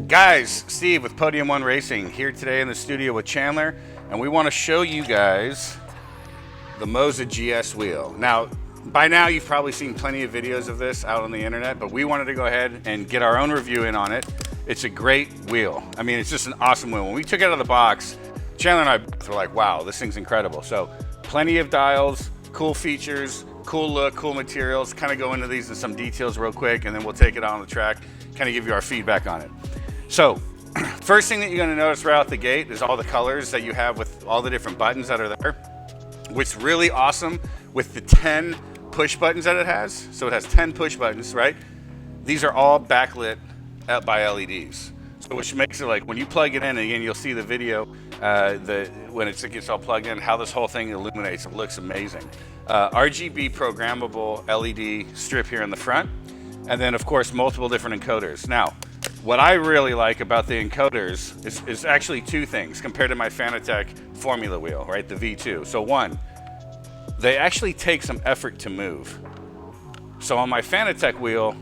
Guys, Steve with Podium 1 Racing here today in the studio with Chandler, and we want to show you guys the Moza GS wheel. Now, by now you've probably seen plenty of videos of this out on the internet, but we wanted to go ahead and get our own review in on it. It's a great wheel. I mean, it's just an awesome wheel. When we took it out of the box, Chandler and I both were like, wow, this thing's incredible. So plenty of dials, cool features, cool look, cool materials. Kind of go into these in some details real quick, and then we'll take it out on the track, kind of give you our feedback on it. So first thing that you're going to notice right out the gate is all the colors that you have with all the different buttons that are there. What's really awesome with the 10 push buttons that it has, so it has 10 push buttons, right? These are all backlit by LEDs. So which makes it like when you plug it in, and again, you'll see the video when it gets all plugged in, how this whole thing illuminates. It looks amazing. RGB programmable LED strip here in the front, and then of course multiple different encoders. Now, what I really like about the encoders is actually two things compared to my Fanatec formula wheel, right? The V2. So one, they actually take some effort to move. So on my Fanatec wheel,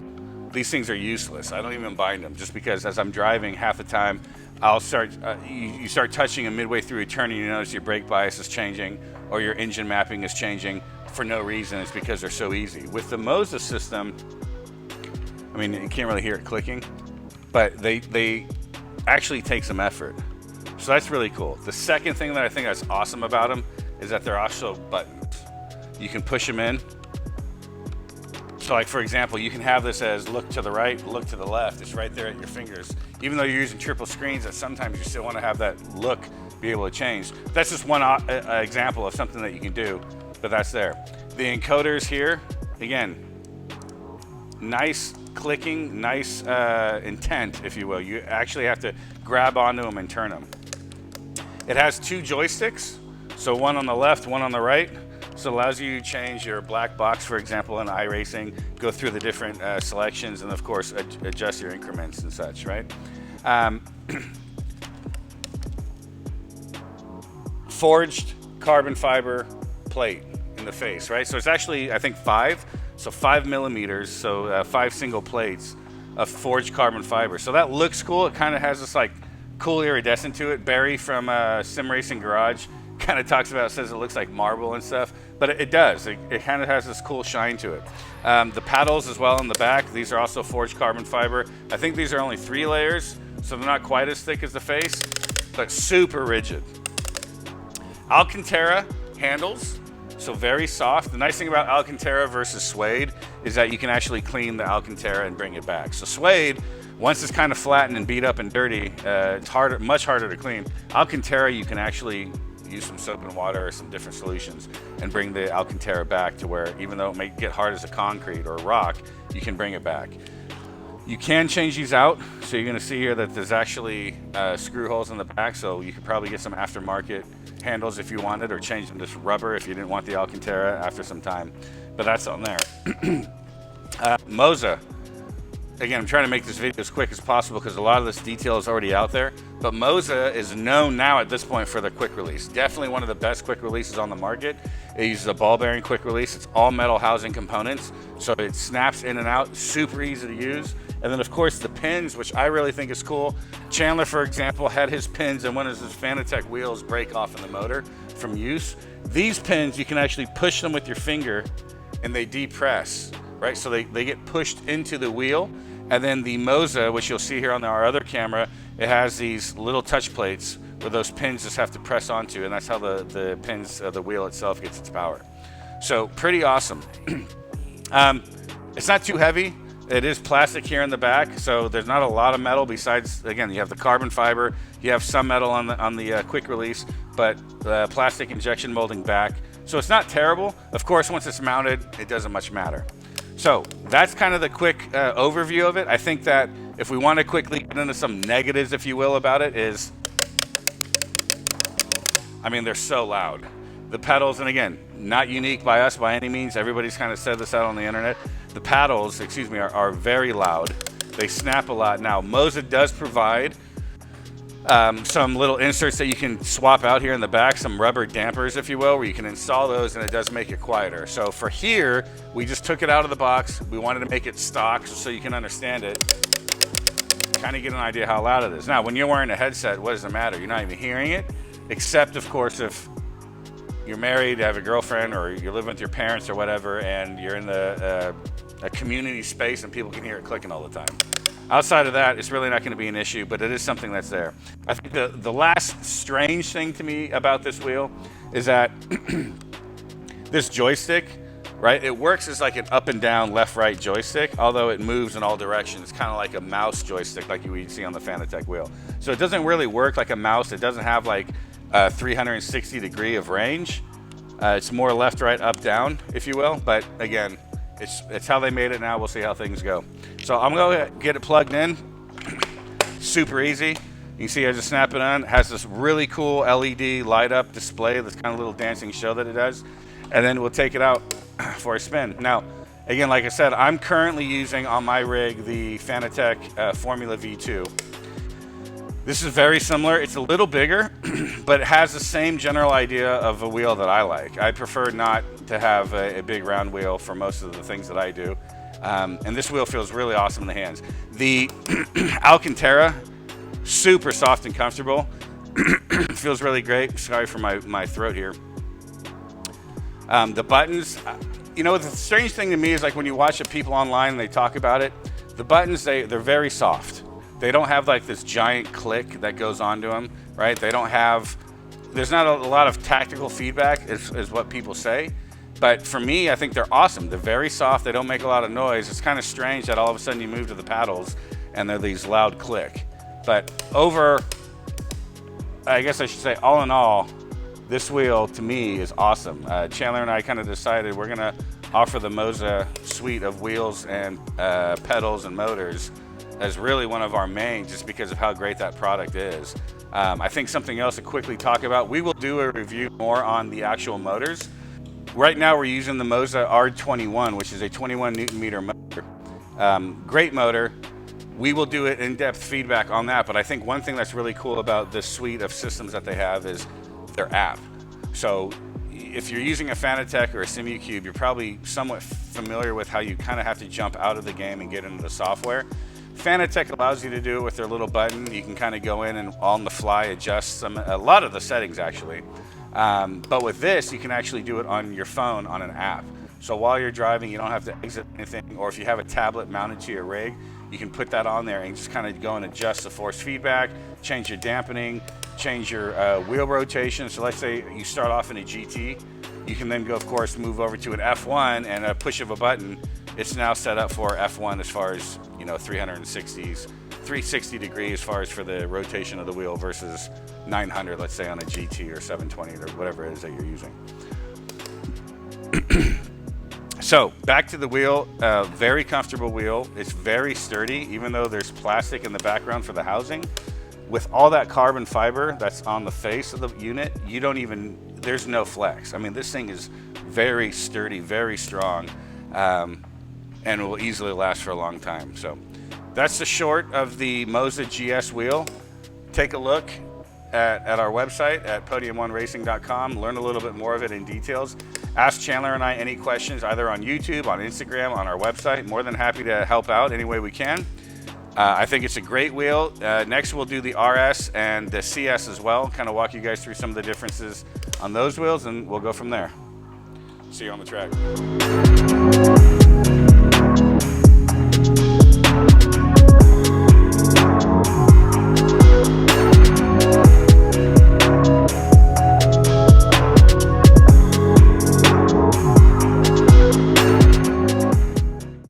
these things are useless. I don't even bind them, just because as I'm driving, half the time I'll start, you start touching them midway through a turn and you notice your brake bias is changing or your engine mapping is changing for no reason. It's because they're so easy. With the Moza system, I mean, you can't really hear it clicking, but they actually take some effort. So that's really cool. The second thing that I think that's awesome about them is that they're also buttons. You can push them in. So like, for example, you can have this as look to the right, look to the left. It's right there at your fingers. Even though you're using triple screens, that sometimes you still want to have that look be able to change. That's just one example of something that you can do, but that's there. The encoders here, again, nice clicking, nice intent, if you will. You actually have to grab onto them and turn them. It has two joysticks, so one on the left, one on the right. So it allows you to change your black box, for example, in iRacing, go through the different selections, and of course adjust your increments and such, right? Forged carbon fiber plate in the face, right? So it's actually, I think, 5 millimeters, so 5 single plates of forged carbon fiber. So that looks cool. It kind of has this like cool iridescent to it. Barry from Sim Racing Garage kind of talks about it, says it looks like marble and stuff, but it does. It kind of has this cool shine to it. The paddles as well in the back, these are also forged carbon fiber. I think these are only 3 layers, so they're not quite as thick as the face, but super rigid. Alcantara handles, so very soft. The nice thing about Alcantara versus suede is that you can actually clean the Alcantara and bring it back. So suede, once it's kind of flattened and beat up and dirty, it's harder, much harder to clean. Alcantara, you can actually use some soap and water or some different solutions and bring the Alcantara back to where, even though it may get hard as a concrete or a rock, you can bring it back. You can change these out, so you're going to see here that there's actually screw holes in the back, so you could probably get some aftermarket handles if you wanted, or change them to rubber if you didn't want the Alcantara after some time, but that's on there. Moza. Again, I'm trying to make this video as quick as possible because a lot of this detail is already out there, but Moza is known now at this point for the quick release. Definitely one of the best quick releases on the market. It uses a ball bearing quick release. It's all metal housing components, so it snaps in and out, super easy to use. And then of course the pins, which I really think is cool. Chandler, for example, had his pins and one of his Fanatec wheels break off in the motor from use. These pins, you can actually push them with your finger and they depress, right? So they get pushed into the wheel. And then the Moza, which you'll see here on our other camera, it has these little touch plates where those pins just have to press onto, and that's how the pins, the wheel itself gets its power. So pretty awesome. It's not too heavy. It is plastic here in the back, so there's not a lot of metal besides, again, you have the carbon fiber, you have some metal on the quick release, but the plastic injection molding back. So it's not terrible. Of course, once it's mounted, it doesn't much matter. So that's kind of the quick overview of it. I think that if we want to quickly get into some negatives, if you will, about it is, I mean, they're so loud. The pedals, and again, not unique by us by any means. Everybody's kind of said this out on the internet. The paddles, excuse me, are very loud. They snap a lot. Now, Moza does provide some little inserts that you can swap out here in the back, some rubber dampers, if you will, where you can install those and it does make it quieter. So for here, we just took it out of the box. We wanted to make it stock so you can understand it. kind of get an idea how loud it is. Now, when you're wearing a headset, what does it matter? You're not even hearing it, except, of course, if you're married, have a girlfriend, or you're living with your parents or whatever, and you're in a community space and people can hear it clicking all the time. Outside of that, it's really not going to be an issue, but it is something that's there. I think the last strange thing to me about this wheel is that this joystick, right, it works as like an up and down, left, right joystick, although it moves in all directions. It's kind of like a mouse joystick like you would see on the Fanatec wheel. So it doesn't really work like a mouse. It doesn't have like a 360 degree of range. It's more left, right, up, down, if you will. But again, it's how they made it now. We'll see how things go. So I'm going to get it plugged in. Super easy. You can see I just snap it on. It has this really cool LED light up display, this kind of little dancing show that it does. And then we'll take it out for a spin. Now, again, like I said, I'm currently using on my rig the Fanatec Formula V2. This is very similar. It's a little bigger, but it has the same general idea of a wheel that I like. I prefer not to have a big round wheel for most of the things that I do. And this wheel feels really awesome in the hands. The Alcantara, super soft and comfortable. Feels really great. Sorry for my throat here. The buttons, you know, the strange thing to me is like when you watch the people online and they talk about it, the buttons, they're very soft. They don't have like this giant click that goes onto them, right? They don't have, there's not a lot of tactical feedback is what people say. But for me, I think they're awesome. They're very soft. They don't make a lot of noise. It's kind of strange that all of a sudden you move to the paddles and they're these loud click. But I guess I should say all in all, this wheel to me is awesome. Chandler and I kind of decided we're gonna offer the Moza suite of wheels and pedals and motors as really one of our main, just because of how great that product is. I think something else to quickly talk about, we will do a review more on the actual motors. Right now we're using the Moza R21, which is a 21 Newton meter motor. Great motor. We will do an in-depth feedback on that, but I think one thing that's really cool about this suite of systems that they have is their app. So if you're using a Fanatec or a Simucube, you're probably somewhat familiar with how you kind of have to jump out of the game and get into the software. Fanatec allows you to do it with their little button. You can kind of go in and on the fly adjust a lot of the settings actually. But with this, you can actually do it on your phone on an app. So while you're driving, you don't have to exit anything, or if you have a tablet mounted to your rig, you can put that on there and just kind of go and adjust the force feedback, change your dampening, change your wheel rotation. So let's say you start off in a GT, you can then go, of course, move over to an F1 and a push of a button. It's now set up for F1 as far as, you know, 360 degrees as far as for the rotation of the wheel versus 900, let's say on a GT or 720 or whatever it is that you're using. So back to the wheel, very comfortable wheel. It's very sturdy, even though there's plastic in the background for the housing. With all that carbon fiber that's on the face of the unit, there's no flex. I mean, this thing is very sturdy, very strong, and will easily last for a long time. So that's the short of the Moza GS wheel. Take a look at our website at podium1racing.com. Learn a little bit more of it in details. Ask Chandler and I any questions either on YouTube, on Instagram, on our website. More than happy to help out any way we can. I think it's a great wheel. Next we'll do the RS and the CS as well. Kind of walk you guys through some of the differences on those wheels, and we'll go from there. See you on the track.